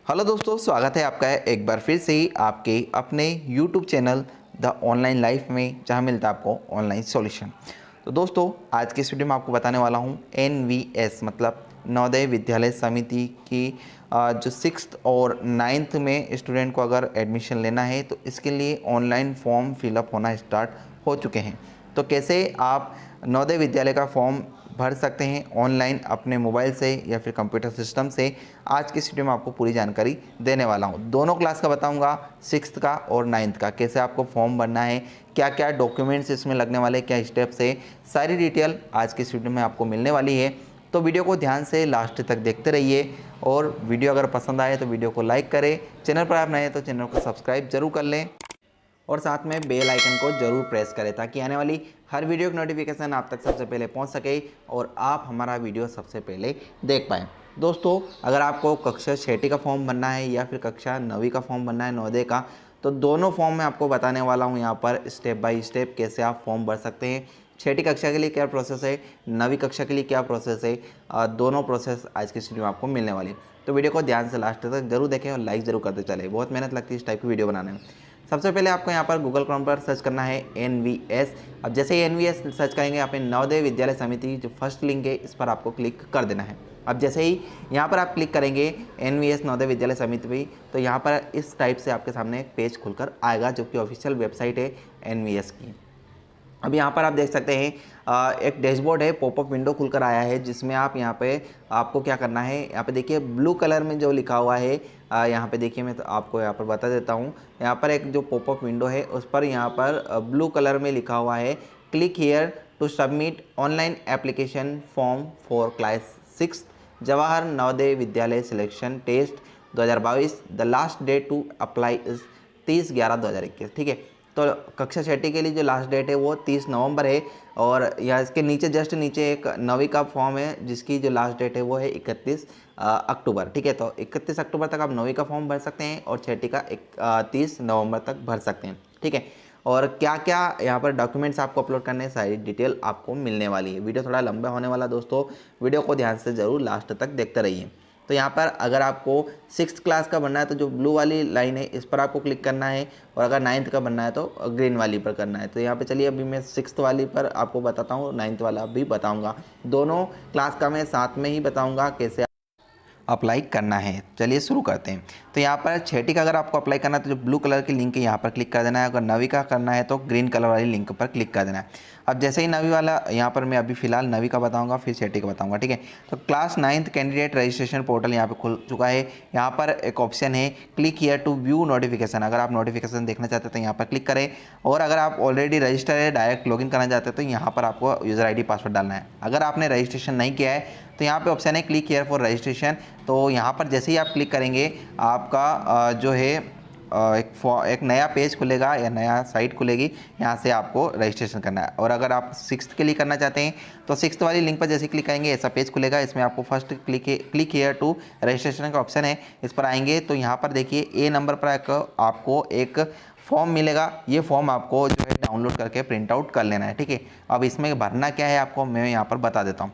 Hello दोस्तों, स्वागत है आपका एक बार फिर से आपके अपने YouTube channel the online life में, जहां मिलता है आपको ऑनलाइन सॉल्यूशन। तो दोस्तों, आज की इस वीडियो में आपको बताने वाला हूं NVS मतलब नवोदय विद्यालय समिति की जो 6th और 9th में स्टूडेंट को अगर एडमिशन लेना है तो इसके लिए ऑनलाइन फॉर्म फिलअप होना स्टार्ट हो चुके हैं। तो कैसे आप नवोदय विद्यालय का फॉर्म भर सकते हैं ऑनलाइन अपने मोबाइल से या फिर कंप्यूटर सिस्टम से, आज की इस वीडियो में आपको पूरी जानकारी देने वाला हूं। दोनों क्लास का बताऊंगा, 6th का और 9th का, कैसे आपको फॉर्म भरना है, क्या क्या डॉक्यूमेंट्स इसमें लगने वाले, क्या स्टेप्स है, सारी डिटेल आज की इस वीडियो में आपको मिलने वाली है। तो वीडियो को ध्यान से लास्ट तक देखते रहिए और वीडियो अगर पसंद आए तो वीडियो को लाइक करें, चैनल पर आप नए हैं तो चैनल को सब्सक्राइब जरूर कर लें और साथ में बेल आइकन को जरूर प्रेस करें ताकि आने वाली हर वीडियो की नोटिफिकेशन आप तक सबसे पहले पहुंच सके और आप हमारा वीडियो सबसे पहले देख पाएँ। दोस्तों, अगर आपको कक्षा 6ठी का फॉर्म भरना है या फिर कक्षा 9वीं का फॉर्म भरना है नवोदय का, तो दोनों फॉर्म मैं आपको बताने वाला हूं यहाँ पर स्टेप बाय स्टेप कैसे आप फॉर्म भर सकते हैं। 6ठी कक्षा के लिए क्या प्रोसेस है, 9वीं कक्षा के लिए क्या प्रोसेस है, दोनों प्रोसेस आज की वीडियो में आपको मिलने वाली। तो वीडियो को ध्यान से लास्ट तक जरूर देखें और लाइक जरूर करते चले, बहुत मेहनत लगती है इस टाइप की वीडियो बनाने में। सबसे पहले आपको यहाँ पर गूगल क्रोम पर सर्च करना है NVS। अब जैसे ही NVS सर्च करेंगे, यहाँ पे नवोदय विद्यालय समिति जो फर्स्ट लिंक है इस पर आपको क्लिक कर देना है। अब जैसे ही यहाँ पर आप क्लिक करेंगे NVS नवोदय विद्यालय समिति पे, तो यहाँ पर इस टाइप से आपके सामने एक पेज खुलकर आएगा जो कि ऑफिशियल वेबसाइट है NVS की। अब यहाँ पर आप देख सकते हैं एक डैशबोर्ड है, पॉपअप विंडो खुलकर आया है जिसमें आप यहाँ पे आपको क्या करना है, यहाँ पे देखिए ब्लू कलर में जो लिखा हुआ है, यहाँ पे देखिए मैं तो आपको यहाँ पर बता देता हूँ। यहाँ पर एक जो पॉपअप विंडो है उस पर यहाँ पर ब्लू कलर में लिखा हुआ है click here to submit online application form for class 6 Jawahar Navodaya Vidyalaya selection test 2022। The last date to apply is 30/11/2021। ठीक है, तो कक्षा 6ठी के लिए जो लास्ट डेट है वो 30 नवंबर है और यहाँ इसके नीचे जस्ट नीचे एक 9वीं का फॉर्म है जिसकी जो लास्ट डेट है वो है 31 अक्टूबर। ठीक है, तो 31 अक्टूबर तक आप 9वीं का फॉर्म भर सकते हैं और 6ठी का 30 नवंबर तक भर सकते हैं। ठीक है, और क्या क्या यहाँ पर डॉक्यूमेंट्स आपको अपलोड करने हैं, सारी डिटेल आपको मिलने वाली है। वीडियो थोड़ा लंबा होने वाला दोस्तों, वीडियो को ध्यान से ज़रूर लास्ट तक देखते रहिए। तो यहाँ पर अगर आपको 6th क्लास का बनना है तो जो ब्लू वाली लाइन है इस पर आपको क्लिक करना है, और अगर 9th का बनना है तो ग्रीन वाली पर करना है। तो यहाँ पे चलिए अभी मैं 6th वाली पर आपको बताता हूँ, 9th वाला भी बताऊँगा। दोनों क्लास का मैं साथ में ही बताऊँगा कैसे अप्लाई करना है। चलिए शुरू करते हैं। तो यहाँ पर 6ठी का अगर आपको अप्लाई करना है तो जो ब्लू कलर की लिंक है यहाँ पर क्लिक कर देना है, अगर 9वीं का करना है तो ग्रीन कलर वाली लिंक पर क्लिक कर देना है। अब जैसे ही 9वीं वाला, यहाँ पर मैं अभी फिलहाल 9वीं का बताऊंगा फिर 6ठी का बताऊंगा। ठीक है, तो class 9th candidate registration portal यहाँ पे खुल चुका है। यहाँ पर एक ऑप्शन है click here to view notification. अगर आप नोटिफिकेशन देखना चाहते हैं तो यहाँ पर क्लिक करें, और अगर आप ऑलरेडी रजिस्टर है, डायरेक्ट लॉगिन करना चाहते हैं तो यहाँ पर आपको यूज़र ID पासवर्ड डालना है। अगर आपने रजिस्ट्रेशन नहीं किया है तो यहाँ पे ऑप्शन है क्लिक हियर फॉर रजिस्ट्रेशन। तो यहाँ पर जैसे ही आप क्लिक करेंगे आपका जो है एक नया पेज खुलेगा या नया साइट खुलेगी, यहाँ से आपको रजिस्ट्रेशन करना है। और अगर आप 6th के लिए करना चाहते हैं तो 6th वाली लिंक पर जैसे क्लिक करेंगे ऐसा पेज खुलेगा। इसमें आपको first click here to registration का ऑप्शन है, इस पर आएंगे तो यहाँ पर देखिए A नंबर पर आपको एक फॉर्म मिलेगा। ये फॉर्म आपको जो है डाउनलोड करके प्रिंट आउट कर लेना है। ठीक है, अब इसमें भरना क्या है आपको मैं यहाँ पर बता देता हूँ।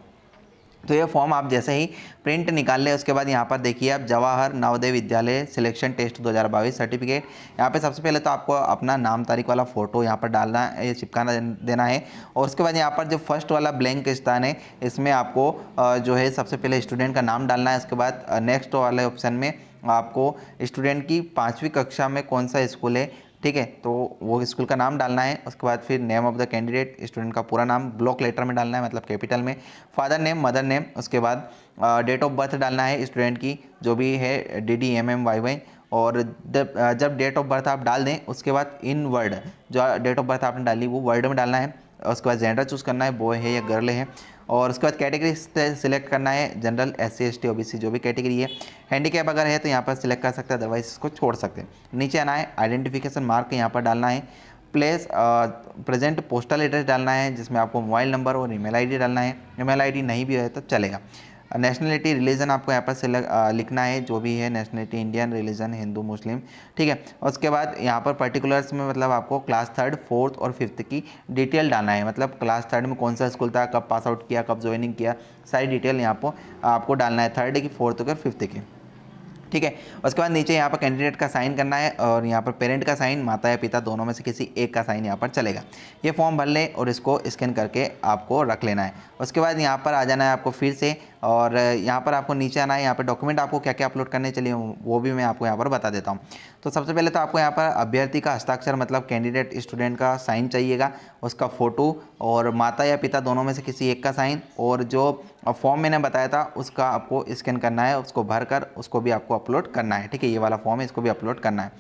तो ये फॉर्म आप जैसे ही प्रिंट निकाल लें उसके बाद यहाँ पर देखिए आप Jawahar Navodaya Vidyalaya selection test 2022 certificate. यहाँ पे सबसे पहले तो आपको अपना नाम तारीख वाला फ़ोटो यहाँ पर डालना है, ये चिपकाना देना है। और उसके बाद यहाँ पर जो फर्स्ट वाला ब्लैंक स्थान है इसमें आपको जो है सबसे पहले स्टूडेंट का नाम डालना है। उसके बाद नेक्स्ट वाले ऑप्शन में आपको स्टूडेंट की 5वीं कक्षा में कौन सा स्कूल है, ठीक है, तो वो स्कूल का नाम डालना है। उसके बाद फिर name of the candidate, student का पूरा नाम ब्लॉक लेटर में डालना है, मतलब कैपिटल में, फादर नेम, मदर नेम। उसके बाद डेट ऑफ बर्थ डालना है स्टूडेंट की जो भी है DD MM YY। और जब डेट ऑफ बर्थ आप डाल दें उसके बाद इन वर्ड जो डेट ऑफ बर्थ आपने डाली वो वर्ड में डालना है। उसके बाद जेंडर चूज़ करना है, बॉय है या गर्ल है। और उसके बाद कैटेगरी सिलेक्ट करना है, जनरल SC ST OBC जो भी कैटेगरी है। हैंडीकैप अगर है तो यहाँ पर सिलेक्ट कर सकते हैं, अदरवाइज इसको छोड़ सकते हैं। नीचे आना है, आइडेंटिफिकेशन मार्क यहाँ पर डालना है। प्लेस प्रेजेंट पोस्टल एड्रेस डालना है जिसमें आपको मोबाइल नंबर और ईमेल ID डालना है। ईमेल ID नहीं भी है तो चलेगा। नेशनलिटी रिलीजन आपको यहाँ पर लिखना है, जो भी है नेशनलिटी, इंडियन, रिलीजन हिंदू मुस्लिम। ठीक है, उसके बाद यहाँ पर पर्टिकुलर्स में मतलब आपको क्लास 3rd 4th और 5th की डिटेल डालना है, मतलब क्लास 3rd में कौन सा स्कूल था, कब पास आउट किया, कब ज्वाइनिंग किया, सारी डिटेल यहाँ पर आपको डालना है 3rd की, 4th की और 5th की। ठीक है। उसके बाद नीचे यहाँ पर कैंडिडेट का साइन करना है और यहाँ पर पेरेंट का साइन, माता या पिता दोनों में से किसी एक का साइन यहाँ पर चलेगा। ये फॉर्म भर लें और इसको स्कैन करके आपको रख लेना है। उसके बाद यहाँ पर आ जाना है आपको फिर से, और यहाँ पर आपको नीचे आना है। यहाँ पर डॉक्यूमेंट आपको क्या क्या अपलोड करने चलिए वो भी मैं आपको यहाँ पर बता देता हूँ। तो सबसे पहले तो आपको यहाँ पर अभ्यर्थी का हस्ताक्षर मतलब कैंडिडेट स्टूडेंट का साइन चाहिएगा, उसका फ़ोटो और माता या पिता दोनों में से किसी एक का साइन, और जो फॉर्म मैंने बताया था उसका आपको स्कैन करना है, उसको भर कर उसको भी आपको अपलोड करना है। ठीक है, ये वाला फॉर्म है, इसको भी अपलोड करना है।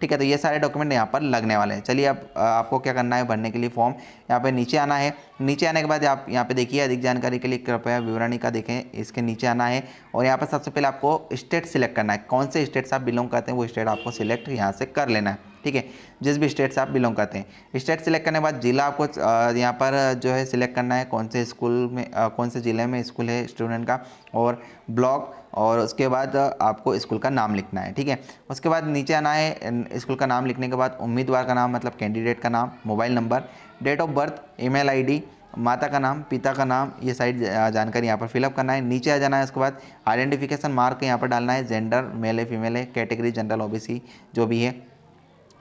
ठीक है, तो ये सारे डॉक्यूमेंट यहाँ पर लगने वाले हैं। चलिए अब आपको क्या करना है भरने के लिए फॉर्म, यहाँ पे नीचे आना है। नीचे आने के बाद आप यहाँ पे देखिए अधिक जानकारी के लिए कृपया विवरणी का देखें, इसके नीचे आना है और यहाँ पर सबसे पहले आपको स्टेट सिलेक्ट करना है। कौन से स्टेट से आप बिलोंग करते हैं वो स्टेट आपको सिलेक्ट यहाँ से कर लेना है। ठीक है, जिस भी स्टेट से आप बिलोंग करते हैं। स्टेट सिलेक्ट करने के बाद जिला आपको यहाँ पर जो है सिलेक्ट करना है, कौन से स्कूल में कौन से ज़िले में स्कूल है स्टूडेंट का, और ब्लॉक, और उसके बाद आपको स्कूल का नाम लिखना है। ठीक है, उसके बाद नीचे आना है। स्कूल का नाम लिखने के बाद उम्मीदवार का नाम मतलब कैंडिडेट का नाम, mobile number, date of birth, email ID, माता का नाम, पिता का नाम, ये सारी जानकारी यहाँ पर फिलअप करना है। नीचे आ जाना है। उसके बाद आइडेंटिफिकेशन मार्क यहाँ पर डालना है, जेंडर मेल है फीमेल है, कैटेगरी जनरल ओबीसी जो भी है,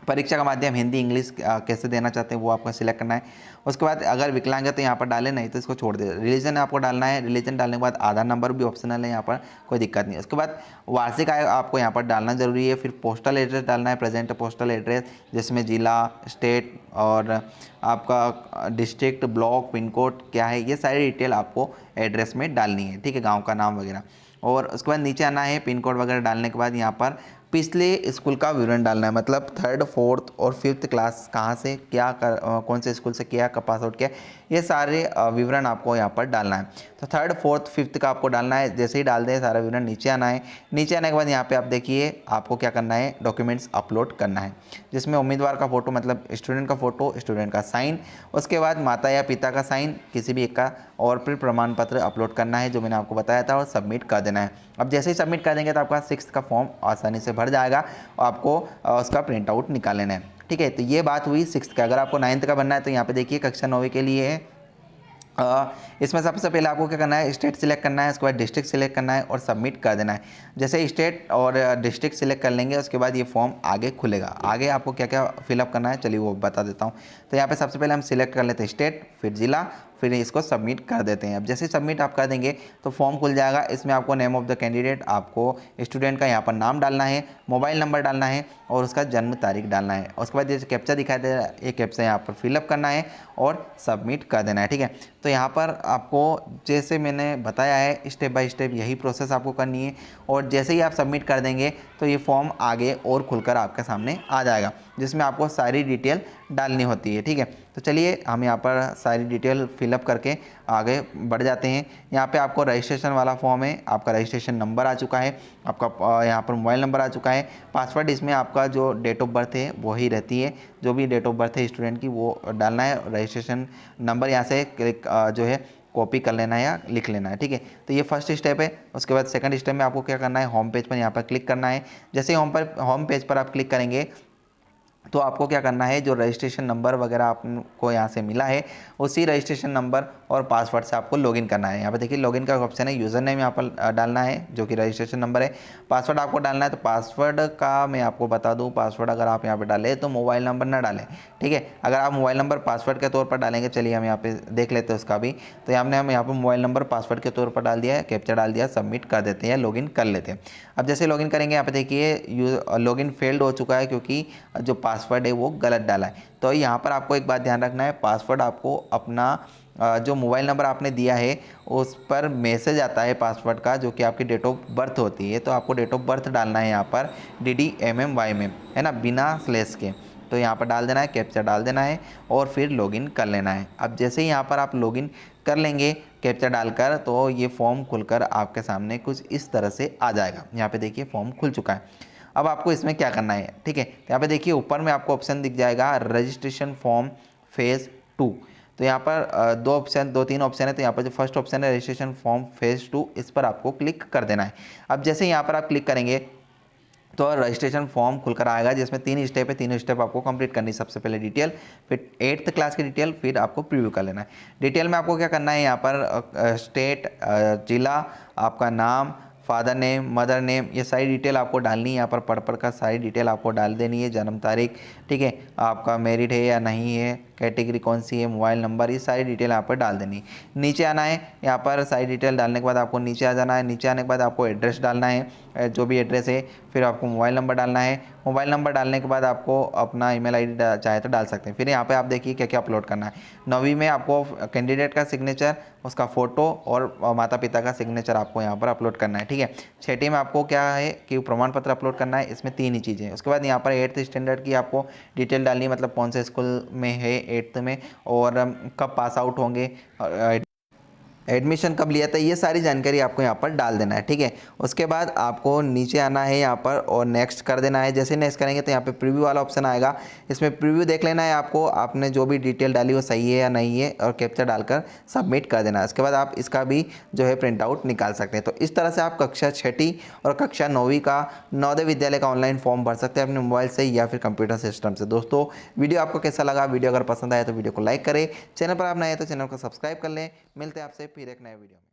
परीक्षा का माध्यम हिंदी इंग्लिश कैसे देना चाहते हैं वो आपको सिलेक्ट करना है। उसके बाद अगर विकलांग है तो यहाँ पर डालें, नहीं तो इसको छोड़ दे। रिलीजन आपको डालना है, रिलीजन डालने के बाद आधार नंबर भी ऑप्शनल है, यहाँ पर कोई दिक्कत नहीं। उसके बाद वार्षिक आय आपको यहाँ पर डालना जरूरी है। फिर पोस्टल एड्रेस डालना है, प्रेजेंट पोस्टल एड्रेस जिसमें जिला, स्टेट और आपका डिस्ट्रिक्ट, ब्लॉक, पिन कोड क्या है, ये सारी डिटेल आपको एड्रेस में डालनी है। ठीक है, गाँव का नाम वगैरह। और उसके बाद नीचे आना है। पिन कोड वगैरह डालने के बाद यहाँ पर पिछले स्कूल का विवरण डालना है, मतलब 3rd, 4th और 5th क्लास कहाँ से क्या कौन से स्कूल से क्या का पास आउट किया, ये सारे विवरण आपको यहाँ पर डालना है। तो 3rd, 4th, 5th का आपको डालना है। जैसे ही डाल दें सारा विवरण नीचे आना है। नीचे आने के बाद यहाँ पे आप देखिए आपको क्या करना है, डॉक्यूमेंट्स अपलोड करना है, जिसमें उम्मीदवार का फ़ोटो मतलब स्टूडेंट का फ़ोटो, स्टूडेंट का साइन, उसके बाद माता या पिता का साइन किसी भी एक का, और फिर प्रमाण पत्र अपलोड करना है जो मैंने आपको बताया था, और सबमिट कर देना है। अब जैसे ही सबमिट कर देंगे तो आपका 6th का फॉर्म आसानी से भर जाएगा और आपको उसका प्रिंट आउट निकाल लेना है। ठीक है, तो ये बात हुई 6th का। अगर आपको 9th का बनना है तो यहाँ पे देखिए कक्षा 9वीं के लिए है। इसमें सबसे पहले आपको क्या करना है, स्टेट सिलेक्ट करना है, उसके बाद डिस्ट्रिक्ट सिलेक्ट करना है और सबमिट कर देना है। जैसे स्टेट और डिस्ट्रिक्ट सिलेक्ट कर लेंगे उसके बाद ये फॉर्म आगे खुलेगा। आगे आपको क्या क्या फिलअप करना है चलिए वो बता देता हूँ। तो यहाँ पे सबसे पहले हम सिलेक्ट कर लेते हैं स्टेट, फिर जिला, फिर इसको सबमिट कर देते हैं। अब जैसे सबमिट आप कर देंगे तो फॉर्म खुल जाएगा। इसमें आपको नेम ऑफ द कैंडिडेट, आपको स्टूडेंट का यहाँ पर नाम डालना है, मोबाइल नंबर डालना है और उसका जन्म तारीख डालना है। उसके बाद जैसे कैप्चा दिखाई दे रहा है, ये कैप्चा यहाँ पर फिलअप करना है और सबमिट कर देना है। ठीक है, तो यहाँ पर आपको जैसे मैंने बताया है स्टेप बाय स्टेप यही प्रोसेस आपको करनी है, और जैसे ही आप सबमिट कर देंगे तो ये फॉर्म आगे और खुलकर आपके सामने आ जाएगा, जिसमें आपको सारी डिटेल डालनी होती है। ठीक है, तो चलिए हम यहाँ पर सारी डिटेल फिलअप करके आगे बढ़ जाते हैं। यहाँ पे आपको रजिस्ट्रेशन वाला फॉर्म है, आपका रजिस्ट्रेशन नंबर आ चुका है, आपका यहाँ पर मोबाइल नंबर आ चुका है, पासवर्ड इसमें आपका जो डेट ऑफ बर्थ है वही रहती है, जो भी डेट ऑफ बर्थ है स्टूडेंट की वो डालना है। रजिस्ट्रेशन नंबर यहाँ से क्लिक जो है कॉपी कर लेना है या लिख लेना है। ठीक है, तो ये फर्स्ट स्टेप है। उसके बाद सेकंड स्टेप में आपको क्या करना है, होम पेज पर यहाँ पर क्लिक करना है। जैसे ही होम पेज पर आप क्लिक करेंगे तो आपको क्या करना है, जो रजिस्ट्रेशन नंबर वगैरह आपको यहाँ से मिला है उसी रजिस्ट्रेशन नंबर और पासवर्ड से आपको लॉगिन करना है। यहाँ पे देखिए लॉगिन का ऑप्शन है, यूज़र नेम यहाँ पर डालना है जो कि रजिस्ट्रेशन नंबर है, पासवर्ड आपको डालना है। तो पासवर्ड का मैं आपको बता दूँ, पासवर्ड अगर आप यहाँ पे डालें तो मोबाइल नंबर ना डालें। ठीक है, अगर आप मोबाइल नंबर पासवर्ड के तौर पर डालेंगे, चलिए हम यहाँ पे देख लेते हैं उसका भी। तो हमने यहाँ पर मोबाइल नंबर पासवर्ड के तौर पर डाल दिया है, कैप्चा डाल दिया, सबमिट कर देते हैं, लॉगिन कर लेते हैं। अब जैसे लॉगिन करेंगे यहाँ पे देखिए लॉगिन फेल्ड हो चुका है क्योंकि जो पासवर्ड है वो गलत डाला है। तो यहाँ पर आपको एक बात ध्यान रखना है, पासवर्ड आपको अपना जो मोबाइल नंबर आपने दिया है उस पर मैसेज आता है पासवर्ड का, जो कि आपकी डेट ऑफ बर्थ होती है। तो आपको डेट ऑफ बर्थ डालना है यहाँ पर DDMMYM है ना, बिना स्लैश के। तो यहाँ पर डाल देना है, कैप्चा डाल देना है और फिर लॉगिन कर लेना है। अब जैसे ही यहाँ पर आप लॉगिन कर लेंगे कैप्चा डालकर, तो ये फॉर्म खुलकर आपके सामने कुछ इस तरह से आ जाएगा। यहाँ पे देखिए फॉर्म खुल चुका है। अब आपको इसमें क्या करना है, ठीक है, तो यहाँ पे देखिए ऊपर में आपको ऑप्शन दिख जाएगा रजिस्ट्रेशन फॉर्म फेज़ 2। तो यहाँ पर दो तीन ऑप्शन है। तो यहाँ पर जो फर्स्ट ऑप्शन है रजिस्ट्रेशन फॉर्म फेज़ 2, इस पर आपको क्लिक कर देना है। अब जैसे यहाँ पर आप क्लिक करेंगे तो रजिस्ट्रेशन फॉर्म खुलकर आएगा, जिसमें 3 स्टेप है। 3 स्टेप आपको कंप्लीट करनी है। सबसे पहले डिटेल, फिर 8th क्लास की डिटेल, फिर आपको प्रीव्यू कर लेना है। डिटेल में आपको क्या करना है, यहाँ पर स्टेट, जिला, आपका नाम, फादर नेम, मदर नेम, ये सारी डिटेल आपको डालनी है। यहाँ पर पढ़ कर सारी डिटेल आपको डाल देनी है। जन्म तारीख, ठीक है, आपका मैरिड है या नहीं है, कैटेगरी कौन सी है, मोबाइल नंबर, ये सारी डिटेल यहाँ पर डाल देनी है। नीचे आना है, यहाँ पर सारी डिटेल डालने के बाद आपको नीचे आ जाना है। नीचे आने के बाद आपको एड्रेस डालना है, जो भी एड्रेस है, फिर आपको मोबाइल नंबर डालना है। मोबाइल नंबर डालने के बाद आपको अपना ईमेल आईडी चाहे तो डाल सकते हैं। फिर यहाँ पे आप देखिए क्या क्या अपलोड करना है। 9वीं में आपको कैंडिडेट का सिग्नेचर, उसका फ़ोटो और माता पिता का सिग्नेचर आपको यहाँ पर अपलोड करना है, ठीक है। 6ठी में आपको क्या है कि प्रमाण पत्र अपलोड करना है। इसमें 3 ही चीज़ें हैं। उसके बाद यहाँ पर 8th स्टैंडर्ड की आपको डिटेल डालनी है, मतलब कौन से स्कूल में है 8th में, और कब पास आउट होंगे, एडमिशन कब लिया था, ये सारी जानकारी आपको यहाँ पर डाल देना है, ठीक है। उसके बाद आपको नीचे आना है यहाँ पर और नेक्स्ट कर देना है। जैसे नेक्स्ट करेंगे तो यहाँ पे प्रीव्यू वाला ऑप्शन आएगा, इसमें प्रीव्यू देख लेना है आपको, आपने जो भी डिटेल डाली वो सही है या नहीं है, और कैप्चा डालकर सबमिट कर देना है। उसके बाद आप इसका भी जो है प्रिंट आउट निकाल सकते हैं। तो इस तरह से आप कक्षा 6ठी और कक्षा 9वीं का नवोदय विद्यालय का ऑनलाइन फॉर्म भर सकते हैं अपने मोबाइल से या फिर कंप्यूटर सिस्टम से। दोस्तों, वीडियो आपको कैसा लगा? वीडियो अगर पसंद आया तो वीडियो को लाइक करें, चैनल पर आप नए हैं तो चैनल को सब्सक्राइब कर लें। मिलते हैं आपसे फिर एक नए वीडियो में।